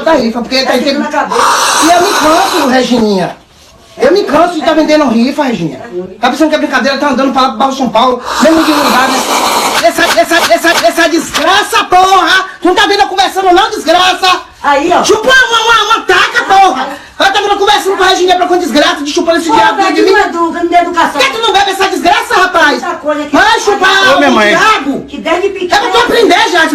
da rifa, porque ele tá tudo na cabeça. E eu me canso, Regininha. Eu me canso de estar vendendo rifa, Reginha. Tá pensando que é brincadeira, tá andando pra lá pro Baixo São Paulo, mesmo de lugar, né? Essa desgraça, porra! Tu não tá vendo eu conversando não, desgraça? Aí, ó. Chupa uma taca, porra! Eu tá vendo eu conversando com a Regininha pra com desgraça, de chupando esse diabo de mim. Não me dê educação. Por que tu não bebe essa desgraça, rapaz? Essa coisa aqui. Vai chupar Ô, minha o mãe. diabo! Que desde pequeno. É pra tu aprender, já.